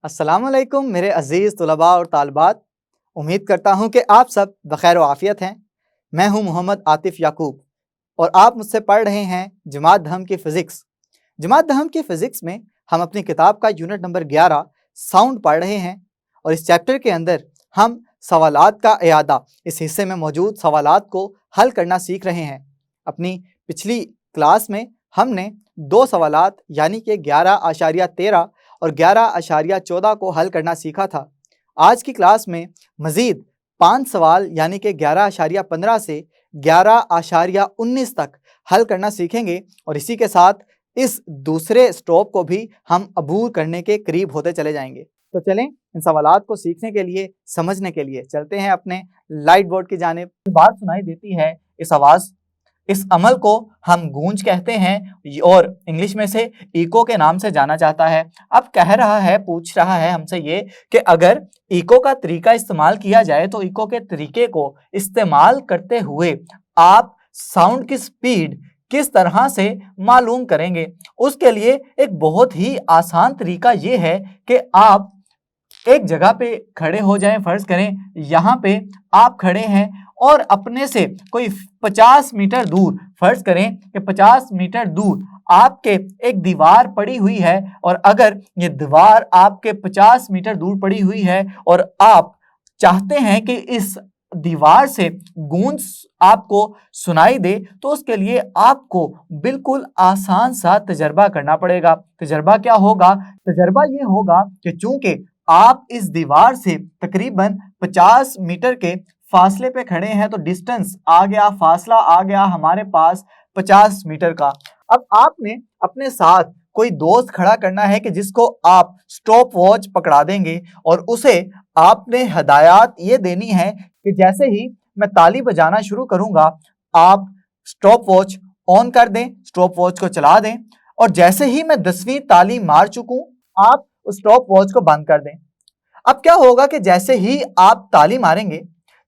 अस्सलामुअलैकुम मेरे अज़ीज़ तुलबा और तालबात। उम्मीद करता हूँ कि आप सब बखैर व आफ़ियत हैं। मैं हूँ मोहम्मद आतिफ़ याकूब और आप मुझसे पढ़ रहे हैं जमात दहम की फ़िज़िक्स। जमात दहम की फ़िज़िक्स में हम अपनी किताब का यूनिट नंबर 11 साउंड पढ़ रहे हैं और इस चैप्टर के अंदर हम सवालात का इयादा, इस हिस्से में मौजूद सवालात को हल करना सीख रहे हैं। अपनी पिछली क्लास में हमने दो सवालात यानी कि 11.13 और 11.14 को हल करना सीखा था। आज की क्लास में मज़ीद 5 सवाल यानी कि 11.15 से 11.19 तक हल करना सीखेंगे और इसी के साथ इस दूसरे स्टॉप को भी हम अबूर करने के करीब होते चले जाएंगे। तो चलें इन सवालात को सीखने के लिए, समझने के लिए चलते हैं अपने लाइट बोर्ड की जानिब। बात सुनाई देती है इस आवाज़, इस अमल को हम गूंज कहते हैं और इंग्लिश में से इको के नाम से जाना जाता है। अब कह रहा है, पूछ रहा है हमसे ये कि अगर इको का तरीका इस्तेमाल किया जाए तो इको के तरीके को इस्तेमाल करते हुए आप साउंड की स्पीड किस तरह से मालूम करेंगे। उसके लिए एक बहुत ही आसान तरीका ये है कि आप एक जगह पे खड़े हो जाएं। फर्ज करें यहाँ पे आप खड़े हैं और अपने से कोई 50 मीटर दूर, फर्ज करें कि 50 मीटर दूर आपके एक दीवार पड़ी हुई है और अगर ये दीवार आपके 50 मीटर दूर पड़ी हुई है और आप चाहते हैं कि इस दीवार से गूंज आपको सुनाई दे, तो उसके लिए आपको बिल्कुल आसान सा तजर्बा करना पड़ेगा। तजर्बा क्या होगा? तजर्बा ये होगा कि चूंकि आप इस दीवार से तकरीबन 50 मीटर के फासले पे खड़े हैं तो डिस्टेंस आ गया, फासला आ गया हमारे पास 50 मीटर का। अब आपने अपने साथ कोई दोस्त खड़ा करना है कि जिसको आप स्टॉप वॉच पकड़ा देंगे और उसे आपने हदायत ये देनी है कि जैसे ही मैं ताली बजाना शुरू करूंगा आप स्टॉप वॉच ऑन कर दें, स्टॉप वॉच को चला दें और जैसे ही मैं 10वीं ताली मार चुकूं आप स्टॉप वॉच को बंद कर दें। अब क्या होगा कि जैसे ही आप ताली मारेंगे,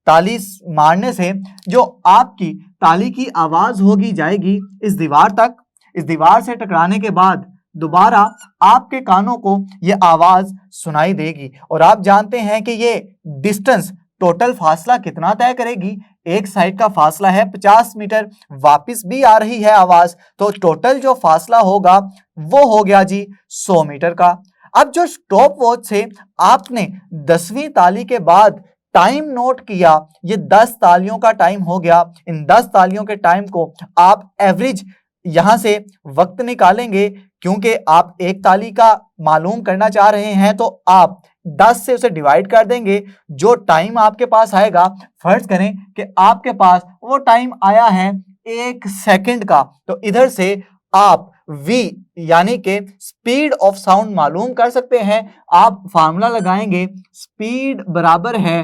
ताली मारने से जो आपकी ताली की आवाज होगी जाएगी इस दीवार तक। इस दीवार से टकराने के बाद दोबारा आपके कानों को ये आवाज सुनाई देगी और आप जानते हैं कि ये डिस्टेंस, टोटल फासला कितना तय करेगी। एक साइड का फासला है 50 मीटर, वापस भी आ रही है आवाज, तो टोटल जो फासला होगा वो हो गया जी 100 मीटर का। अब जो स्टॉप वॉच से आपने 10वीं ताली के बाद टाइम नोट किया, ये 10 तालियों का टाइम हो गया। इन 10 तालियों के टाइम को आप एवरेज यहां से वक्त निकालेंगे, क्योंकि आप एक ताली का मालूम करना चाह रहे हैं तो आप 10 से उसे डिवाइड कर देंगे। जो टाइम आपके पास आएगा, फर्ज करें कि आपके पास वो टाइम आया है 1 सेकंड का, तो इधर से आप v यानी कि स्पीड ऑफ साउंड मालूम कर सकते हैं। आप फार्मूला लगाएंगे, स्पीड बराबर है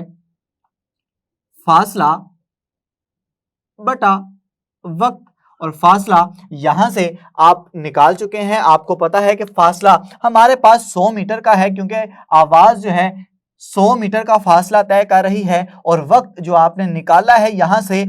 फासला बटा वक्त, और फासला यहां से आप निकाल चुके हैं। आपको पता है कि फासला हमारे पास 100 मीटर का है, क्योंकि आवाज जो है 100 मीटर का फासला तय कर रही है और वक्त जो आपने निकाला है यहां से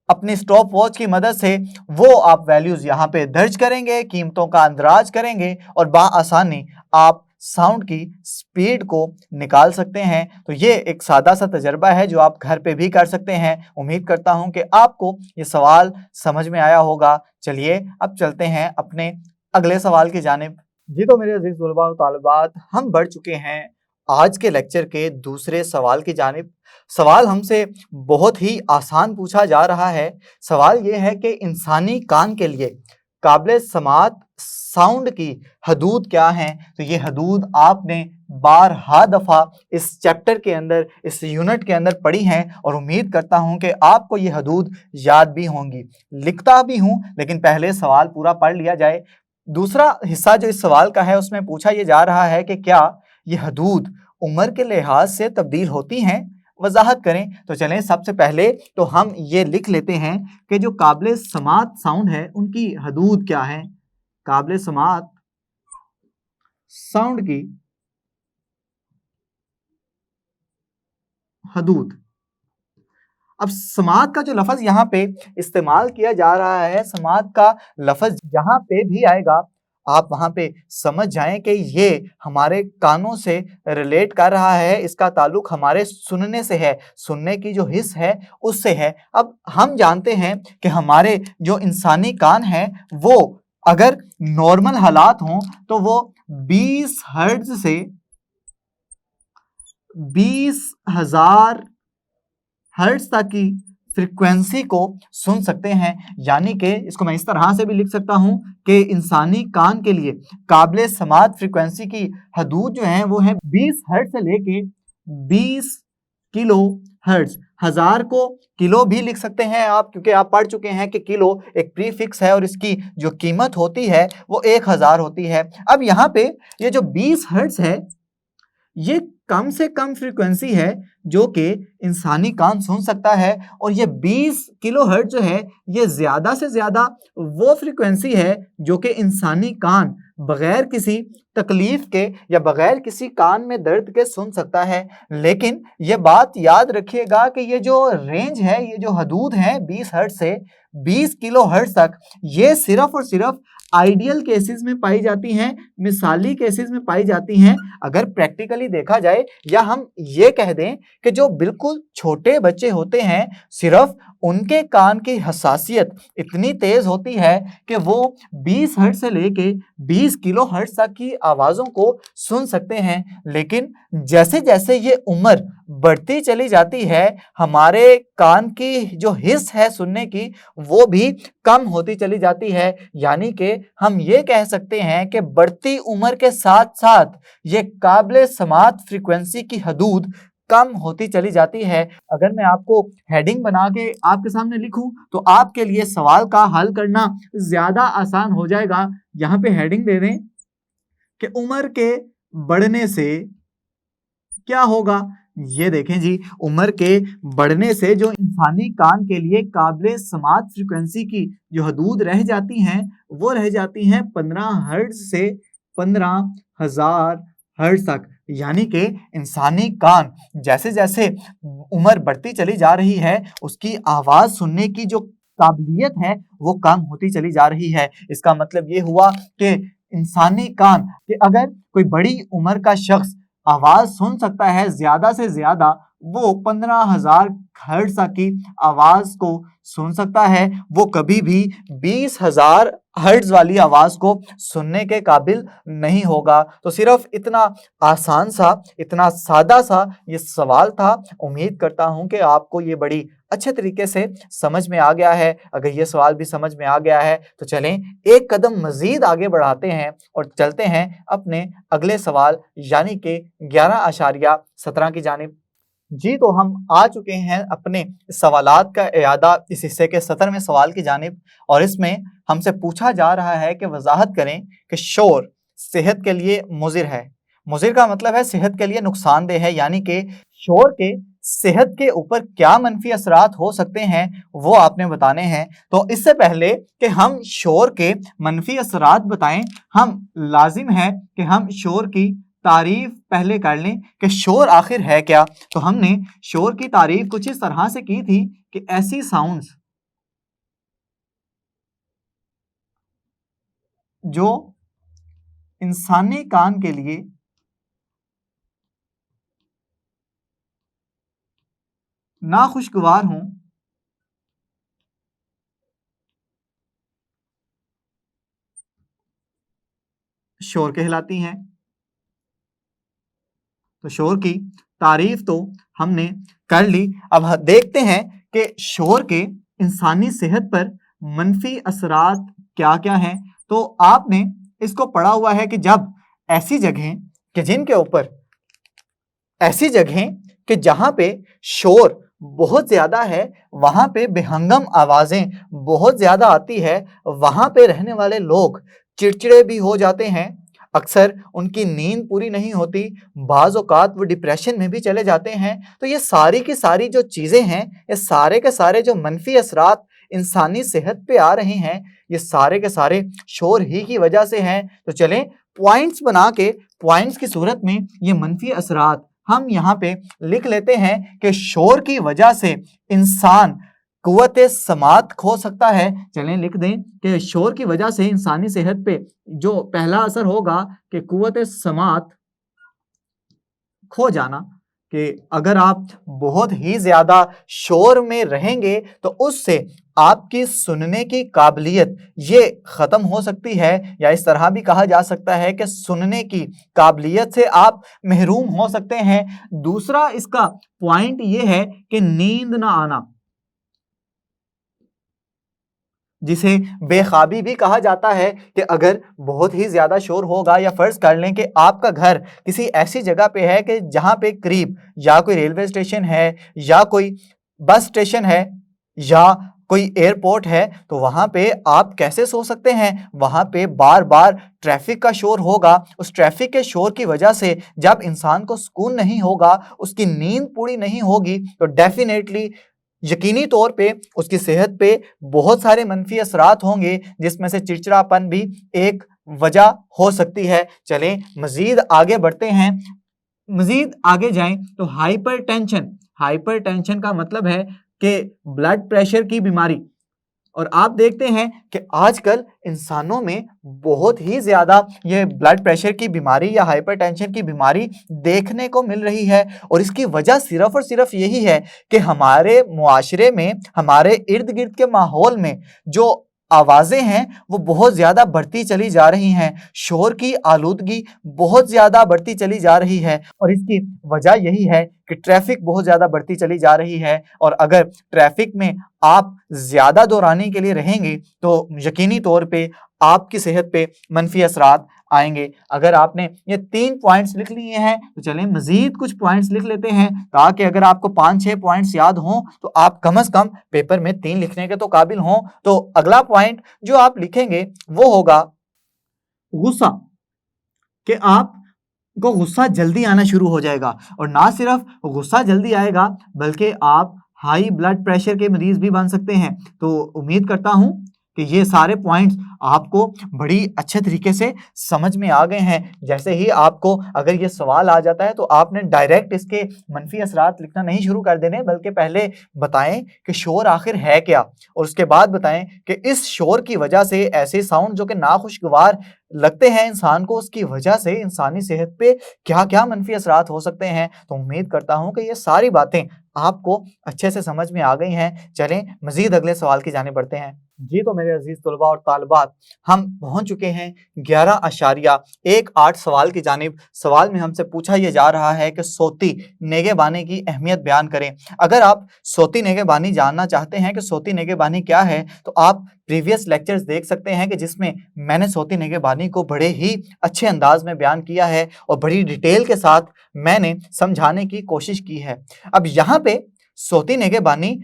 अपनी स्टॉप वॉच की मदद से, वो आप वैल्यूज यहाँ पे दर्ज करेंगे, कीमतों का अंदाज करेंगे और बाआसानी आप साउंड की स्पीड को निकाल सकते हैं। तो ये एक सादा सा तजर्बा है जो आप घर पे भी कर सकते हैं। उम्मीद करता हूं कि आपको ये सवाल समझ में आया होगा। चलिए अब चलते हैं अपने अगले सवाल की जानिब। जी तो मेरे अजीज तलबा और तालिबात, हम बढ़ चुके हैं आज के लेक्चर के दूसरे सवाल की जानिब। सवाल हमसे बहुत ही आसान पूछा जा रहा है। सवाल ये है कि इंसानी कान के लिए काबिल समात साउंड की हदूद क्या हैं। तो ये हदूद आपने बारहा दफ़ा इस चैप्टर के अंदर, इस यूनिट के अंदर पढ़ी हैं और उम्मीद करता हूं कि आपको ये हदूद याद भी होंगी। लिखता भी हूं, लेकिन पहले सवाल पूरा पढ़ लिया जाए। दूसरा हिस्सा जो इस सवाल का है उसमें पूछा यह जा रहा है कि क्या ये हदूद उम्र के लिहाज से तब्दील होती हैं, वजाहत करें। तो चलें सबसे पहले तो हम ये लिख लेते हैं कि जो काबिल समात साउंड है उनकी हदूद क्या है। काबिल समात साउंड की हदूद। अब समात का जो लफ्ज यहाँ पे इस्तेमाल किया जा रहा है, समात का लफ्ज जहां पे भी आएगा आप वहाँ पे समझ जाएं कि ये हमारे कानों से रिलेट कर रहा है, इसका ताल्लुक हमारे सुनने से है, सुनने की जो हिस्स है उससे है। अब हम जानते हैं कि हमारे जो इंसानी कान हैं वो अगर नॉर्मल हालात हों तो वो 20 हर्ट्ज से 20,000 हर्ट्ज तक की फ्रीक्वेंसी को सुन सकते हैं। यानी कि इसको मैं इस तरह से भी लिख सकता हूं कि इंसानी कान के लिए काबिल समात फ्रीक्वेंसी की हदूद जो है वो है 20 हर्ट्ज से लेके 20 किलो हर्ट्ज। 1000 को किलो भी लिख सकते हैं आप, क्योंकि आप पढ़ चुके हैं कि किलो एक प्रीफिक्स है और इसकी जो कीमत होती है वो 1000 होती है। अब यहाँ पे ये जो 20 हर्ट्ज है ये कम से कम फ्रीक्वेंसी है जो कि इंसानी कान सुन सकता है, और ये 20 किलोहर्ट्ज जो है ये ज्यादा से ज्यादा वो फ्रीक्वेंसी है जो कि इंसानी कान बगैर किसी तकलीफ के या बगैर किसी कान में दर्द के सुन सकता है। लेकिन ये बात याद रखिएगा कि ये जो रेंज है, ये जो हदूद है 20 हर्ट्ज से 20 किलोहर्ट्ज तक, ये सिर्फ और सिर्फ आइडियल केसेस में पाई जाती हैं, मिसाली केसेस में पाई जाती हैं। अगर प्रैक्टिकली देखा जाए या हम ये कह दें कि जो बिल्कुल छोटे बच्चे होते हैं सिर्फ उनके कान की हसासियत इतनी तेज होती है कि वो 20 हर्ट्ज से लेके 20 किलो हर्ट्ज तक की आवाज़ों को सुन सकते हैं। लेकिन जैसे जैसे ये उम्र बढ़ती चली जाती है हमारे कान की जो हिस्स है सुनने की वो भी कम होती चली जाती है। यानी कि हम ये कह सकते हैं कि बढ़ती उम्र के साथ साथ ये काबिल समात फ्रीक्वेंसी की हदूद कम होती चली जाती है। अगर मैं आपको हेडिंग बना के आपके सामने लिखूं तो आपके लिए सवाल का हल करना ज्यादा आसान हो जाएगा। यहाँ पे हेडिंग दे दें कि उम्र के बढ़ने से क्या होगा। ये देखें जी, उम्र के बढ़ने से जो इंसानी कान के लिए काबिल समात फ्रीक्वेंसी की जो हदूद रह जाती हैं वो रह जाती हैं 15 हर्ट्ज से 15,000 हर्ट्ज तक। यानी कि इंसानी कान जैसे जैसे उम्र बढ़ती चली जा रही है उसकी आवाज सुनने की जो काबिलियत है वो कम होती चली जा रही है। इसका मतलब ये हुआ कि इंसानी कान कि अगर कोई बड़ी उम्र का शख्स आवाज सुन सकता है ज्यादा से ज्यादा वो 15,000 हर्ट्ज की आवाज को सुन सकता है, वो कभी भी 20,000 हर्ट्ज वाली आवाज को सुनने के काबिल नहीं होगा। तो सिर्फ इतना आसान सा, इतना सादा सा ये सवाल था। उम्मीद करता हूं कि आपको ये बड़ी अच्छे तरीके से समझ में आ गया है। अगर ये सवाल भी समझ में आ गया है तो चलें एक कदम मजीद आगे बढ़ाते हैं और चलते हैं अपने अगले सवाल यानी कि 11.17 की जानिब। जी, तो हम आ चुके हैं अपने सवालात का इयादा इस हिस्से के 17वें सवाल की जानिब, और इसमें हमसे पूछा जा रहा है कि वजाहत करें कि शोर सेहत के लिए मुज़िर है। मुज़िर का मतलब है सेहत के लिए नुकसानदेह है, यानी कि शोर के सेहत के ऊपर क्या मनफी असरात हो सकते हैं वो आपने बताने हैं। तो इससे पहले कि हम शोर के मनफी असरात बताएं, हम लाजिम है कि हम शोर की तारीफ पहले कर लें कि शोर आखिर है क्या। तो हमने शोर की तारीफ कुछ इस तरह से की थी कि ऐसी साउंड्स जो इंसानी कान के लिए नाखुशगवार हों, शोर कहलाती हैं। तो शोर की तारीफ तो हमने कर ली। अब देखते हैं कि शोर के इंसानी सेहत पर मनफी असरात क्या क्या हैं। तो आपने इसको पढ़ा हुआ है कि जब ऐसी जगहें कि जिनके ऊपर ऐसी जगहें कि जहां पे शोर बहुत ज्यादा है, वहां पे बेहंगम आवाजें बहुत ज्यादा आती है, वहां पे रहने वाले लोग चिड़चिड़े भी हो जाते हैं, अक्सर उनकी नींद पूरी नहीं होती, बाज़ औक़ात वो डिप्रेशन में भी चले जाते हैं। तो ये सारी की सारी जो चीज़ें हैं, ये सारे के सारे जो मनफी असरात इंसानी सेहत पे आ रहे हैं, ये सारे के सारे शोर ही की वजह से हैं। तो चलें पॉइंट्स बना के पॉइंट्स की सूरत में ये मनफी असरात हम यहाँ पे लिख लेते हैं कि शोर की वजह से इंसान कुव्वत समात खो सकता है। चलें लिख दें कि शोर की वजह से इंसानी सेहत पे जो पहला असर होगा कि कुव्वत समात खो जाना, कि अगर आप बहुत ही ज़्यादा शोर में रहेंगे तो उससे आपकी सुनने की काबिलियत ये ख़त्म हो सकती है, या इस तरह भी कहा जा सकता है कि सुनने की काबिलियत से आप महरूम हो सकते हैं। दूसरा इसका पॉइंट ये है कि नींद ना आना, जिसे बेख्वाबी भी कहा जाता है, कि अगर बहुत ही ज़्यादा शोर होगा, या फ़र्ज़ कर लें कि आपका घर किसी ऐसी जगह पे है कि जहाँ पे करीब या कोई रेलवे स्टेशन है, या कोई बस स्टेशन है, या कोई एयरपोर्ट है, तो वहाँ पे आप कैसे सो सकते हैं? वहाँ पे बार बार ट्रैफिक का शोर होगा। उस ट्रैफिक के शोर की वजह से जब इंसान को सुकून नहीं होगा, उसकी नींद पूरी नहीं होगी, तो डेफिनेटली यकीनी तौर पे उसकी सेहत पे बहुत सारे मनफी असरात होंगे, जिसमें से चिड़चिड़ापन भी एक वजह हो सकती है। चलें मजीद आगे बढ़ते हैं। मजीद आगे जाएं तो हाइपर टेंशन का मतलब है कि ब्लड प्रेशर की बीमारी। और आप देखते हैं कि आजकल इंसानों में बहुत ही ज़्यादा ये ब्लड प्रेशर की बीमारी या हाइपरटेंशन की बीमारी देखने को मिल रही है, और इसकी वजह सिर्फ और सिर्फ यही है कि हमारे मुआशरे में, हमारे इर्द गिर्द के माहौल में जो आवाज़ें हैं वो बहुत ज़्यादा बढ़ती चली जा रही हैं। शोर की आलूदगी बहुत ज़्यादा बढ़ती चली जा रही है, और इसकी वजह यही है कि ट्रैफिक बहुत ज़्यादा बढ़ती चली जा रही है। और अगर ट्रैफिक में आप ज़्यादा दौराने के लिए रहेंगे तो यकीनी तौर पे आपकी सेहत पे मनफी असरात आएंगे। अगर आपने ये 3 पॉइंट्स लिख लिए हैं तो चलें मजीद कुछ पॉइंट्स लिख लेते हैं, ताकि अगर आपको 5-6 पॉइंट्स याद हों तो आप कम से कम पेपर में 3 लिखने के तो काबिल हों। तो अगला पॉइंट जो आप लिखेंगे वो होगा गुस्सा, कि आप को गुस्सा जल्दी आना शुरू हो जाएगा, और ना सिर्फ गुस्सा जल्दी आएगा बल्कि आप हाई ब्लड प्रेशर के मरीज भी बन सकते हैं। तो उम्मीद करता हूं कि ये सारे पॉइंट्स आपको बड़ी अच्छे तरीके से समझ में आ गए हैं। जैसे ही आपको अगर ये सवाल आ जाता है तो आपने डायरेक्ट इसके मनफी असरात लिखना नहीं शुरू कर देने, बल्कि पहले बताएं कि शोर आखिर है क्या, और उसके बाद बताएं कि इस शोर की वजह से ऐसे साउंड जो कि नाखुशगवार लगते हैं इंसान को, उसकी वजह से इंसानी सेहत पे क्या क्या मनफी असरात हो सकते हैं। तो उम्मीद करता हूं कि ये सारी बातें आपको अच्छे से समझ में आ गई हैं। चलें मजीद अगले सवाल की जाने बढ़ते हैं। जी तो मेरे अजीज तलबा और तालिबात, हम पहुंच चुके हैं 11.18 सवाल की जानिब। सवाल में हमसे पूछा यह जा रहा है कि सोती नेगेबानी की अहमियत बयान करें। अगर आप सोती नेगेबानी जानना चाहते हैं कि सोती नेगेबानी क्या है, तो आप प्रीवियस लेक्चर्स देख सकते हैं कि जिसमें मैंने सोती नेगेबानी को बड़े ही अच्छे अंदाज में बयान किया है और बड़ी डिटेल के साथ मैंने समझाने की कोशिश की है। अब यहाँ पे सोती नेगेबानी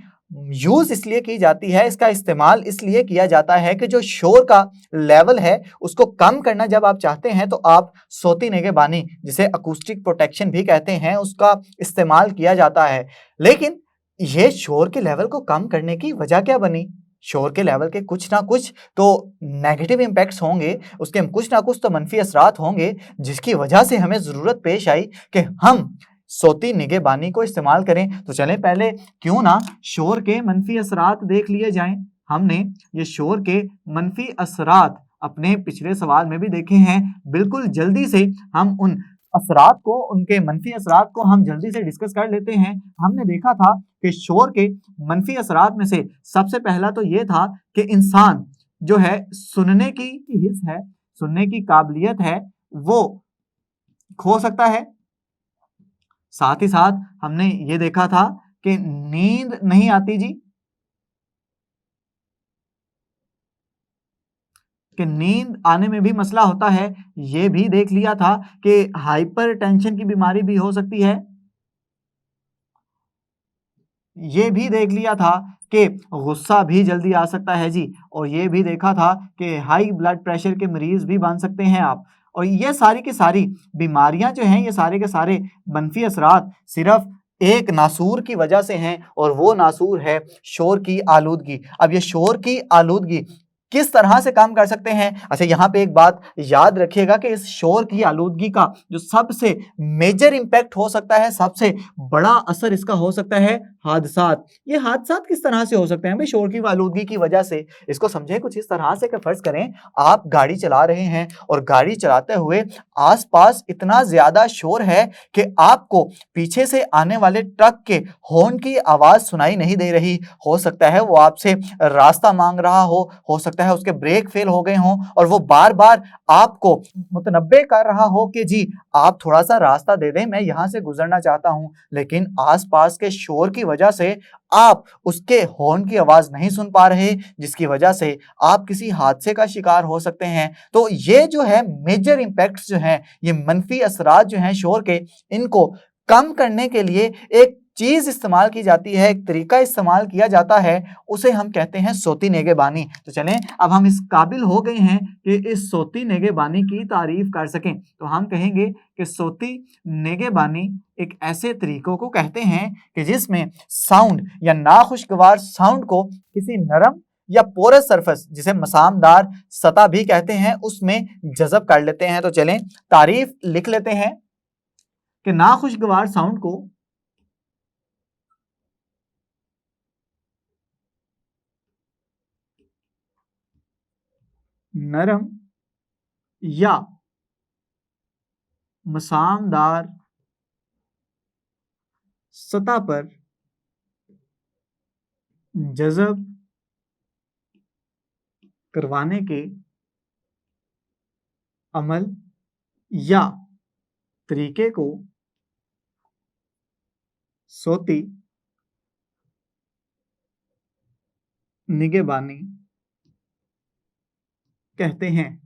यूज इसलिए की जाती है, इसका इस्तेमाल इसलिए किया जाता है कि जो शोर का लेवल है उसको कम करना जब आप चाहते हैं तो आप सोती नेगेबानी, जिसे अकूस्टिक प्रोटेक्शन भी कहते हैं, उसका इस्तेमाल किया जाता है। लेकिन ये शोर के लेवल को कम करने की वजह क्या बनी? शोर के लेवल के कुछ ना कुछ तो नेगेटिव इम्पैक्ट्स होंगे, उसके कुछ ना कुछ तो मनफी असरात होंगे, जिसकी वजह से हमें ज़रूरत पेश आई कि हम सोती निगहबानी को इस्तेमाल करें। तो चलें पहले क्यों ना शोर के मनफी असरात देख लिए जाएं। हमने ये शोर के मनफी असरात अपने पिछले सवाल में भी देखे हैं। बिल्कुल जल्दी से हम उन असरात को, उनके मनफी असरात को हम जल्दी से डिस्कस कर लेते हैं। हमने देखा था कि शोर के मनफी असरात में से सबसे पहला तो ये था कि इंसान जो है सुनने की हिस्स है, सुनने की काबिलियत है, वो खो सकता है। साथ ही साथ हमने ये देखा था कि नींद नहीं आती जी, कि नींद आने में भी मसला होता है। ये भी देख लिया था कि हाइपर टेंशन की बीमारी भी हो सकती है। ये भी देख लिया था कि गुस्सा भी जल्दी आ सकता है जी, और ये भी देखा था कि हाई ब्लड प्रेशर के मरीज भी बन सकते हैं आप। और ये सारी की सारी बीमारियां जो हैं, ये सारे के सारे मनफी असरात सिर्फ एक नासूर की वजह से हैं, और वो नासूर है शोर की आलूदगी। अब ये शोर की आलूदगी किस तरह से काम कर सकते हैं। अच्छा, यहाँ पे एक बात याद रखिएगा कि इस शोर की आलूदगी का जो सबसे मेजर इंपैक्ट हो सकता है, सबसे बड़ा असर इसका हो सकता है हादसात। ये हादसात किस तरह से हो सकते हैं भाई शोर की आलूदगी की वजह से? इसको समझे कुछ इस तरह से कि फर्ज करें आप गाड़ी चला रहे हैं और गाड़ी चलाते हुए आसपास इतना ज्यादा शोर है कि आपको पीछे से आने वाले ट्रक के हॉर्न की आवाज सुनाई नहीं दे रही। हो सकता है वो आपसे रास्ता मांग रहा हो सकता है उसके ब्रेक फेल हो गए हों और वो बार बार आपको मुतनब्बे कर रहा हो कि जी आप थोड़ा सा रास्ता दे दें, मैं यहां से गुजरना चाहता हूं। लेकिन आसपास के शोर की वजह से आप उसके हॉर्न की आवाज नहीं सुन पा रहे, जिसकी वजह से आप किसी हादसे का शिकार हो सकते हैं। तो ये जो है मेजर इंपैक्ट्स जो हैं, ये मनफी असरात जो हैं शोर के, इनको कम करने के लिए एक चीज इस्तेमाल की जाती है, एक तरीका इस्तेमाल किया जाता है, उसे हम कहते हैं सोती नेगेबानी। तो चलें अब हम इस काबिल हो गए हैं कि इस सोती नेगेबानी की तारीफ कर सकें, तो हम कहेंगे कि सोती नेगेबानी एक ऐसे तरीकों को कहते हैं कि जिसमें साउंड या नाखुशगवार साउंड को किसी नरम या पोरस सरफेस, जिसे मसामदार सतह भी कहते हैं, उसमें जज़ब कर लेते हैं। तो चलें तारीफ लिख लेते हैं कि नाखुशगवार साउंड को नरम या मसामदार सतह पर जज़ब करवाने के अमल या तरीके को सोती निगहबानी कहते हैं।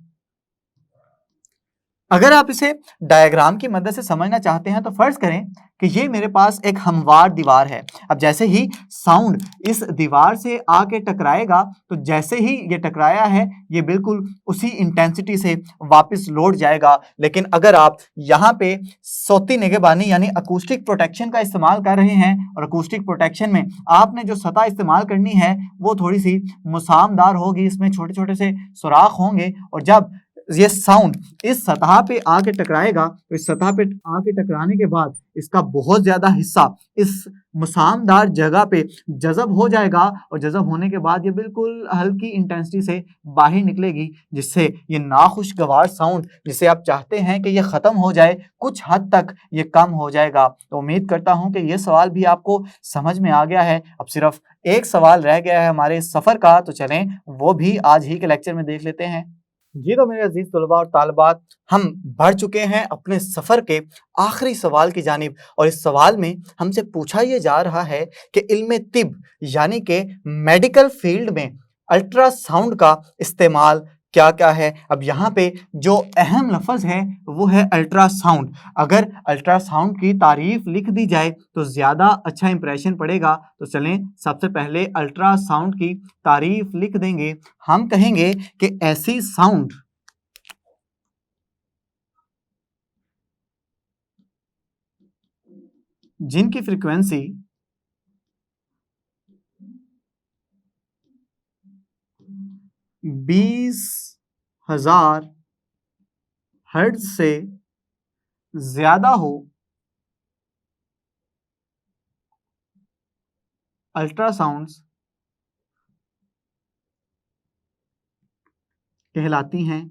अगर आप इसे डायग्राम की मदद से समझना चाहते हैं तो फर्ज करें कि ये मेरे पास एक हमवार दीवार है। अब जैसे ही साउंड इस दीवार से आके टकराएगा, तो जैसे ही ये टकराया है ये बिल्कुल उसी इंटेंसिटी से वापस लौट जाएगा। लेकिन अगर आप यहाँ पे सोती निगहबानी यानी अकूस्टिक प्रोटेक्शन का इस्तेमाल कर रहे हैं, और अकूस्टिक प्रोटेक्शन में आपने जो सतह इस्तेमाल करनी है वो थोड़ी सी मुसामदार होगी, इसमें छोटे छोटे से सुराख होंगे, और जब ये साउंड इस सतह पे आके टकराएगा तो इस सतह पे आके टकराने के बाद इसका बहुत ज्यादा हिस्सा इस मुसामदार जगह पे जज़ब हो जाएगा, और जज़ब होने के बाद ये बिल्कुल हल्की इंटेंसिटी से बाहर निकलेगी, जिससे ये नाखुशगवार साउंड जिसे आप चाहते हैं कि ये ख़त्म हो जाए, कुछ हद तक ये कम हो जाएगा। तो उम्मीद करता हूँ कि ये सवाल भी आपको समझ में आ गया है। अब सिर्फ एक सवाल रह गया है हमारे सफ़र का, तो चलें वो भी आज ही के लेक्चर में देख लेते हैं। जी तो मेरे अजीज तलबा और तालिबात, हम बढ़ चुके हैं अपने सफ़र के आखिरी सवाल की जानिब, और इस सवाल में हमसे पूछा यह जा रहा है कि इल्म तिब यानी कि मेडिकल फील्ड में अल्ट्रासाउंड का इस्तेमाल क्या क्या है। अब यहाँ पे जो अहम लफ्ज़ है वो है अल्ट्रासाउंड। अगर अल्ट्रासाउंड की तारीफ लिख दी जाए तो ज़्यादा अच्छा इंप्रेशन पड़ेगा। तो चलें सबसे पहले अल्ट्रासाउंड की तारीफ लिख देंगे। हम कहेंगे कि ऐसी साउंड जिनकी फ्रीक्वेंसी 20,000 हर्ट्ज से ज्यादा हो, अल्ट्रासाउंड्स कहलाती हैं।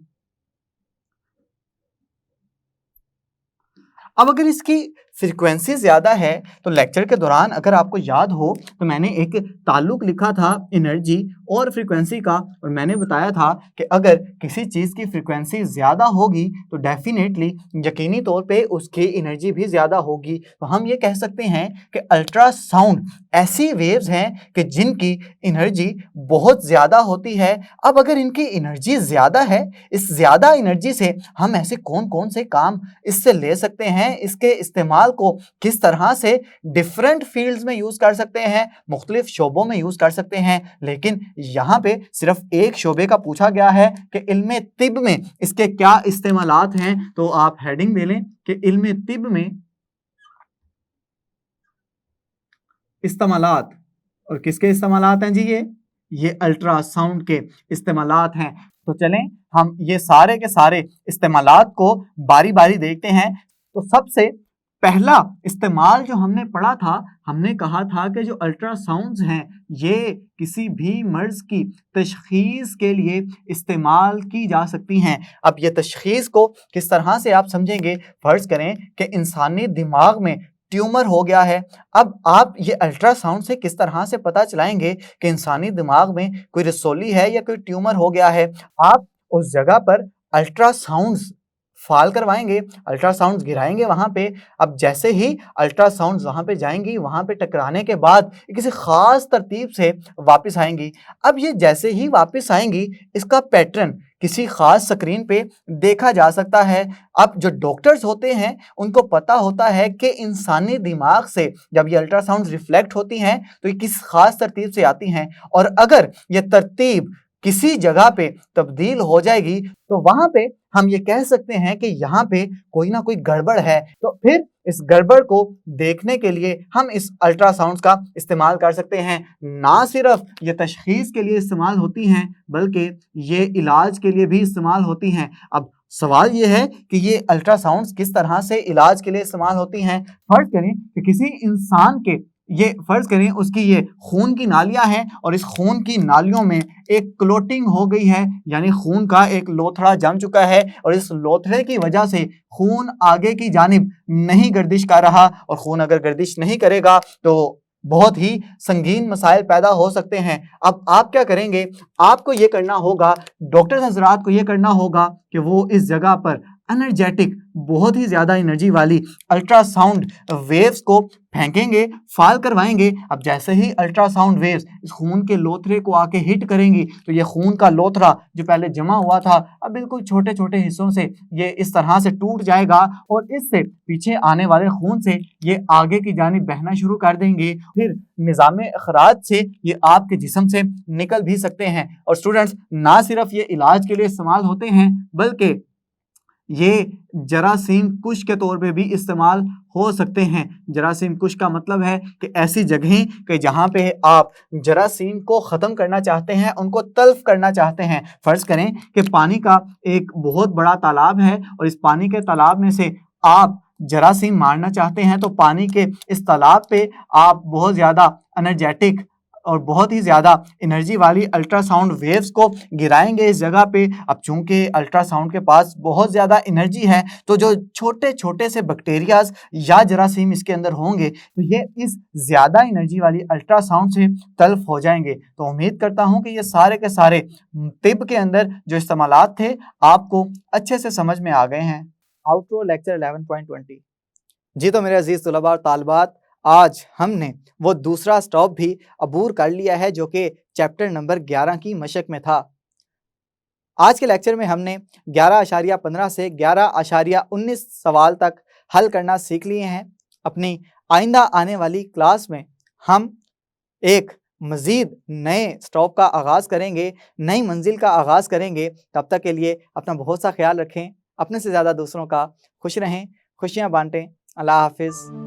अब अगर इसकी फ्रीक्वेंसी ज़्यादा है तो लेक्चर के दौरान अगर आपको याद हो तो मैंने एक ताल्लुक लिखा था एनर्जी और फ्रीक्वेंसी का, और मैंने बताया था कि अगर किसी चीज़ की फ्रीक्वेंसी ज़्यादा होगी तो डेफिनेटली यकीनी तौर पे उसकी एनर्जी भी ज़्यादा होगी। तो हम ये कह सकते हैं कि अल्ट्रासाउंड ऐसी वेव्स हैं कि जिनकी एनर्जी बहुत ज़्यादा होती है। अब अगर इनकी एनर्जी ज़्यादा है, इस ज़्यादा एनर्जी से हम ऐसे कौन कौन से काम इससे ले सकते हैं, इसके इस्तेमाल को किस तरह से डिफरेंट फील्ड्स में यूज कर सकते हैं, मुख्तलिफ शोबों में यूज कर सकते हैं। लेकिन यहां पे सिर्फ एक शोबे का पूछा गया है कि इल्मे तिब में इसके क्या इस्तेमालात हैं। तो आप हेडिंग दे लें कि इल्मे तिब में इस्तेमालात, और किसके इस्तेमालात हैं जी? ये अल्ट्रासाउंड के इस्तेमालात हैं। तो चलें हम ये सारे के सारे इस्तेमालात को बारी बारी देखते हैं। तो सबसे पहला इस्तेमाल जो हमने पढ़ा था, हमने कहा था कि जो अल्ट्रासाउंड्स हैं ये किसी भी मर्ज की तशखीस के लिए इस्तेमाल की जा सकती हैं। अब ये तशखीस को किस तरह से आप समझेंगे, फर्ज करें कि इंसानी दिमाग में ट्यूमर हो गया है। अब आप ये अल्ट्रासाउंड से किस तरह से पता चलाएंगे कि इंसानी दिमाग में कोई रसौली है या कोई ट्यूमर हो गया है। आप उस जगह पर अल्ट्रासाउंड्स फाल करवाएंगे, अल्ट्रासाउंड्स गिराएंगे वहां पे। अब जैसे ही अल्ट्रासाउंड्स वहां पे जाएंगी, वहां पे टकराने के बाद किसी खास तरतीब से वापस आएंगी। अब ये जैसे ही वापस आएंगी, इसका पैटर्न किसी खास स्क्रीन पे देखा जा सकता है। अब जो डॉक्टर्स होते हैं उनको पता होता है कि इंसानी दिमाग से जब ये अल्ट्रासाउंड रिफ्लेक्ट होती हैं तो ये किस खास तरतीब से आती हैं, और अगर ये तरतीब किसी जगह पे तब्दील हो जाएगी तो वहां पे हम ये कह सकते हैं कि यहाँ पे कोई ना कोई गड़बड़ है। तो फिर इस गड़बड़ को देखने के लिए हम इस अल्ट्रासाउंड का इस्तेमाल कर सकते हैं। ना सिर्फ ये तशखीस के लिए इस्तेमाल होती हैं बल्कि ये इलाज के लिए भी इस्तेमाल होती हैं। अब सवाल ये है कि ये अल्ट्रासाउंड्स किस तरह से इलाज के लिए इस्तेमाल होती हैं। फर्ज करें कि किसी इंसान के फर्ज करें उसकी ये खून की नालियां हैं और इस खून की नालियों में एक क्लोटिंग हो गई है, यानी खून का एक लोथड़ा जम चुका है और इस लोथड़े की वजह से खून आगे की जानिब नहीं गर्दिश कर रहा, और खून अगर गर्दिश नहीं करेगा तो बहुत ही संगीन मसाइल पैदा हो सकते हैं। अब आप क्या करेंगे, आपको ये करना होगा, डॉक्टर हजरात को ये करना होगा कि वो इस जगह पर एनर्जेटिक, बहुत ही ज्यादा एनर्जी वाली अल्ट्रासाउंड वेव्स को फेंकेंगे, फाल करवाएंगे। अब जैसे ही अल्ट्रासाउंड वेव्स इस खून के लोथरे को आके हिट करेंगी तो ये खून का लोथरा जो पहले जमा हुआ था अब बिल्कुल छोटे छोटे हिस्सों से ये इस तरह से टूट जाएगा और इससे पीछे आने वाले खून से ये आगे की जानिब बहना शुरू कर देंगे। फिर निज़ामे अखराज से ये आपके जिस्म से निकल भी सकते हैं। और स्टूडेंट्स, ना सिर्फ ये इलाज के लिए इस्तेमाल होते हैं बल्कि ये जरासीम कुश के तौर पे भी इस्तेमाल हो सकते हैं। जरासीम कुश का मतलब है कि ऐसी जगहें कि जहाँ पे आप जरासीम को ख़त्म करना चाहते हैं, उनको तल्फ करना चाहते हैं। फ़र्ज़ करें कि पानी का एक बहुत बड़ा तालाब है और इस पानी के तालाब में से आप जरासीम मारना चाहते हैं, तो पानी के इस तालाब पे आप बहुत ज़्यादा एनर्जेटिक और बहुत ही ज़्यादा एनर्जी वाली अल्ट्रासाउंड वेव्स को गिराएंगे इस जगह पे। अब चूंकि अल्ट्रासाउंड के पास बहुत ज़्यादा एनर्जी है तो जो छोटे छोटे से बैक्टीरियाज या जरासीम इसके अंदर होंगे तो ये इस ज़्यादा एनर्जी वाली अल्ट्रासाउंड से तल्फ हो जाएंगे। तो उम्मीद करता हूँ कि ये सारे के सारे तिब के अंदर जो इस्तेमालात थे आपको अच्छे से समझ में आ गए हैं। Outro lecture 11.20। जी तो मेरे अजीज़ तलबा और तालबात, आज हमने वो दूसरा स्टॉप भी अबूर कर लिया है जो कि चैप्टर नंबर 11 की मशक में था। आज के लेक्चर में हमने 11.15 से 11.19 सवाल तक हल करना सीख लिए हैं। अपनी आइंदा आने वाली क्लास में हम एक मज़ीद नए स्टॉप का आगाज़ करेंगे, नई मंजिल का आगाज़ करेंगे। तब तक के लिए अपना बहुत सा ख्याल रखें, अपने से ज़्यादा दूसरों का खुश रहें, खुशियाँ बांटें। अल्लाह हाफिज़।